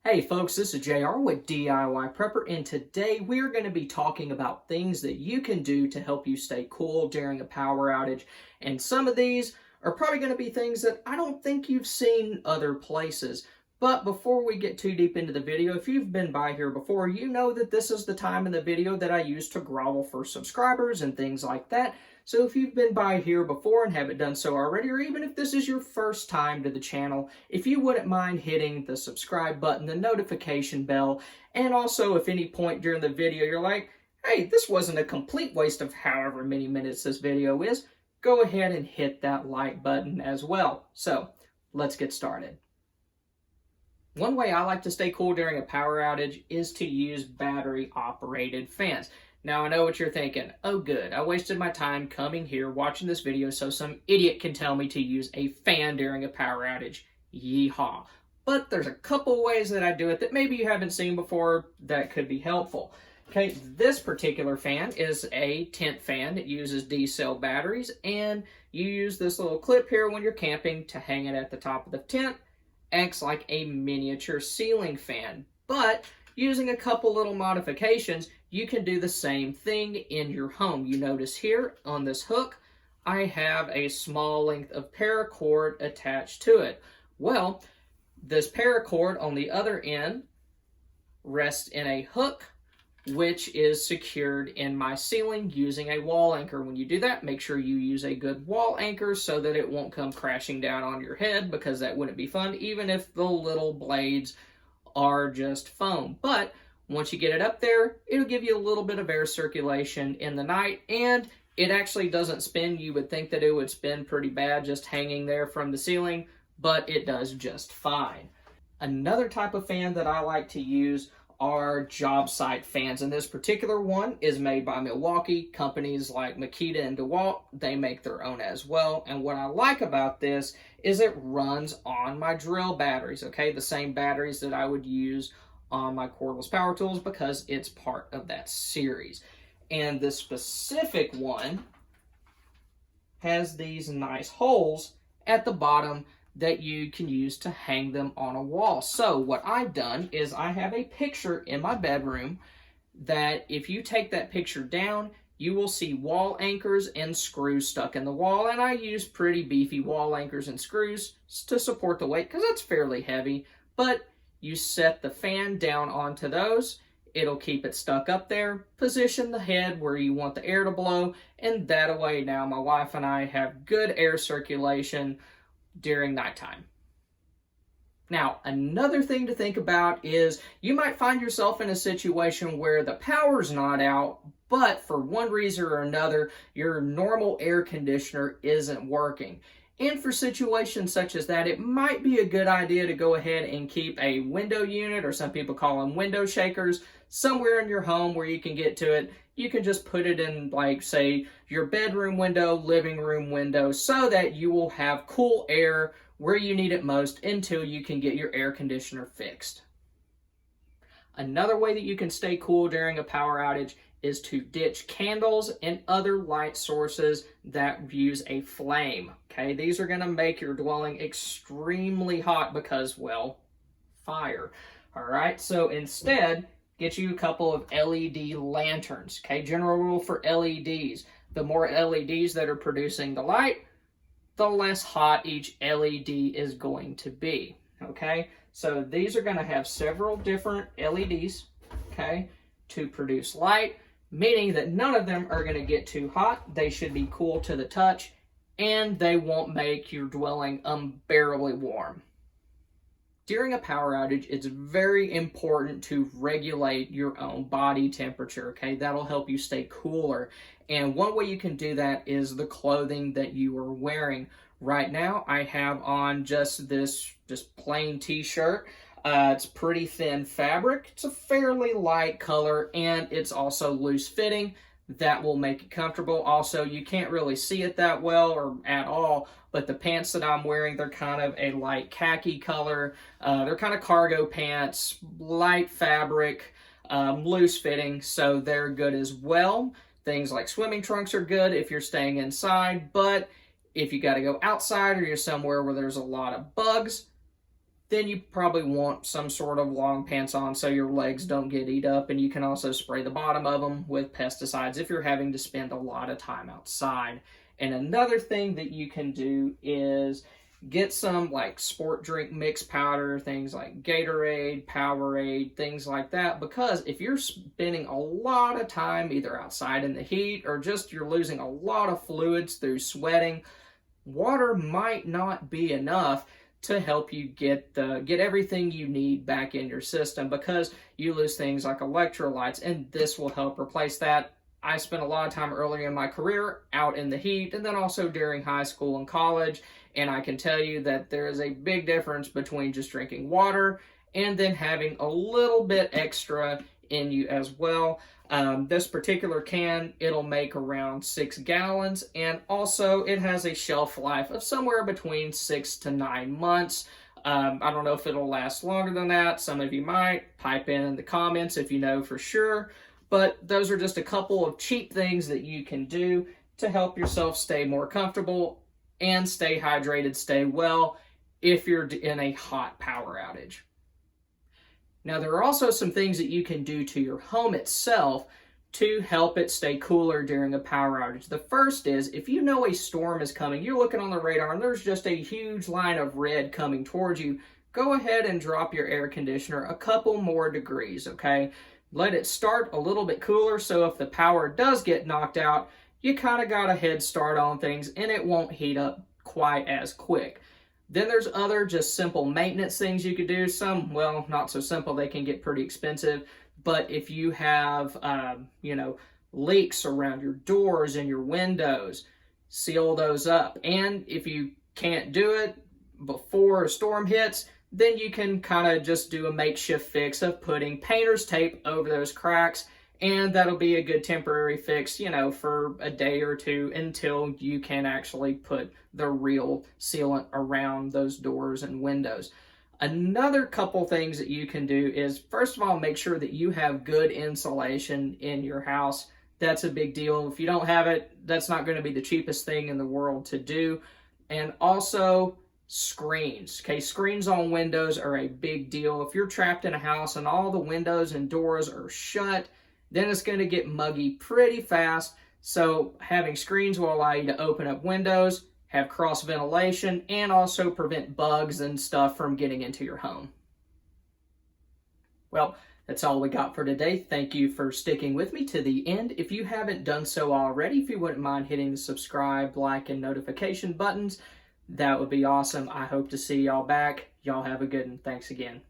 Hey folks, this is JR with DIY Prepper, and today we're going to be talking about things that you can do to help you stay cool during a power outage. And some of these are probably going to be things that I don't think you've seen other places. But before we get too deep into the video, if you've been by here before, you know that this is the time in the video that I use to grovel for subscribers and things like that. So if you've been by here before and haven't done so already, or even if this is your first time to the channel, if you wouldn't mind hitting the subscribe button, the notification bell, and also if any point during the video you're like, hey, this wasn't a complete waste of however many minutes this video is, go ahead and hit that like button as well. So let's get started. One way I like to stay cool during a power outage is to use battery-operated fans. Now, I know what you're thinking. Oh, good. I wasted my time coming here watching this video so some idiot can tell me to use a fan during a power outage. Yeehaw. But there's a couple ways that I do it that maybe you haven't seen before that could be helpful. Okay, this particular fan is a tent fan. It uses D-cell batteries, and you use this little clip here when you're camping to hang it at the top of the tent. Acts like a miniature ceiling fan, but using a couple little modifications, you can do the same thing in your home. You notice here on this hook, I have a small length of paracord attached to it. Well, this paracord on the other end rests in a hook, which is secured in my ceiling using a wall anchor. When you do that, make sure you use a good wall anchor so that it won't come crashing down on your head, because that wouldn't be fun, even if the little blades are just foam. But once you get it up there, it'll give you a little bit of air circulation in the night, and it actually doesn't spin. You would think that it would spin pretty bad just hanging there from the ceiling, but it does just fine. Another type of fan that I like to use are job site fans, and this particular one is made by Milwaukee. Companies like Makita and DeWalt, they make their own as well. And what I like about this is it runs on my drill batteries, okay? The same batteries that I would use on my cordless power tools, because it's part of that series. And this specific one has these nice holes at the bottom that you can use to hang them on a wall. So what I've done is I have a picture in my bedroom that if you take that picture down, you will see wall anchors and screws stuck in the wall. And I use pretty beefy wall anchors and screws to support the weight, because it's fairly heavy. But you set the fan down onto those, it'll keep it stuck up there. Position the head where you want the air to blow, and that way now my wife and I have good air circulation during nighttime. Now, another thing to think about is you might find yourself in a situation where the power's not out, but for one reason or another, your normal air conditioner isn't working. And for situations such as that, it might be a good idea to go ahead and keep a window unit, or some people call them window shakers, somewhere in your home where you can get to it. You can just put it in, like, say, your bedroom window, living room window, so that you will have cool air where you need it most until you can get your air conditioner fixed. Another way that you can stay cool during a power outage is to ditch candles and other light sources that use a flame. Okay, these are going to make your dwelling extremely hot because, well, fire. All right, so instead, get you a couple of LED lanterns. Okay, general rule for LEDs. The more LEDs that are producing the light, the less hot each LED is going to be. Okay, so these are going to have several different LEDs, okay, to produce light, meaning that none of them are going to get too hot. They should be cool to the touch, and they won't make your dwelling unbearably warm. During a power outage, it's very important to regulate your own body temperature, okay? That'll help you stay cooler. And one way you can do that is the clothing that you are wearing. Right now, I have on just this plain t-shirt. It's pretty thin fabric. It's a fairly light color, and it's also loose fitting. That will make it comfortable. Also, you can't really see it that well or at all, but the pants that I'm wearing, they're kind of a light khaki color. They're kind of cargo pants, light fabric, loose fitting, so they're good as well. Things like swimming trunks are good if you're staying inside, but if you got to go outside or you're somewhere where there's a lot of bugs, then you probably want some sort of long pants on so your legs don't get eat up, and you can also spray the bottom of them with pesticides if you're having to spend a lot of time outside. And another thing that you can do is get some like sport drink mix powder, things like Gatorade, Powerade, things like that, because if you're spending a lot of time either outside in the heat or just you're losing a lot of fluids through sweating, water might not be enough to help you get everything you need back in your system, because you lose things like electrolytes, and this will help replace that. I spent a lot of time earlier in my career out in the heat, and then also during high school and college, and I can tell you that there is a big difference between just drinking water and then having a little bit extra in you as well. This particular can, it'll make around 6 gallons, and also it has a shelf life of somewhere between 6 to 9 months. I don't know if it'll last longer than that. Some of you might. Pipe in the comments if you know for sure. But those are just a couple of cheap things that you can do to help yourself stay more comfortable and stay hydrated, stay well if you're in a hot power outage. Now, there are also some things that you can do to your home itself to help it stay cooler during a power outage. The first is, if you know a storm is coming, you're looking on the radar and there's just a huge line of red coming towards you, go ahead and drop your air conditioner a couple more degrees, okay? Let it start a little bit cooler, so if the power does get knocked out, you kind of got a head start on things and it won't heat up quite as quick. Then there's other just simple maintenance things you could do. Some, well, not so simple. They can get pretty expensive. But if you have, leaks around your doors and your windows, seal those up. And if you can't do it before a storm hits, then you can kind of just do a makeshift fix of putting painter's tape over those cracks, and that'll be a good temporary fix, for a day or two until you can actually put the real sealant around those doors and windows. Another couple things that you can do is, first of all, make sure that you have good insulation in your house. That's a big deal. If you don't have it, that's not going to be the cheapest thing in the world to do. And also, screens. Okay, screens on windows are a big deal. If you're trapped in a house and all the windows and doors are shut, then it's going to get muggy pretty fast. So having screens will allow you to open up windows, have cross ventilation, and also prevent bugs and stuff from getting into your home. Well, that's all we got for today. Thank you for sticking with me to the end. If you haven't done so already, if you wouldn't mind hitting the subscribe, like, and notification buttons, that would be awesome. I hope to see y'all back. Y'all have a good one. Thanks again.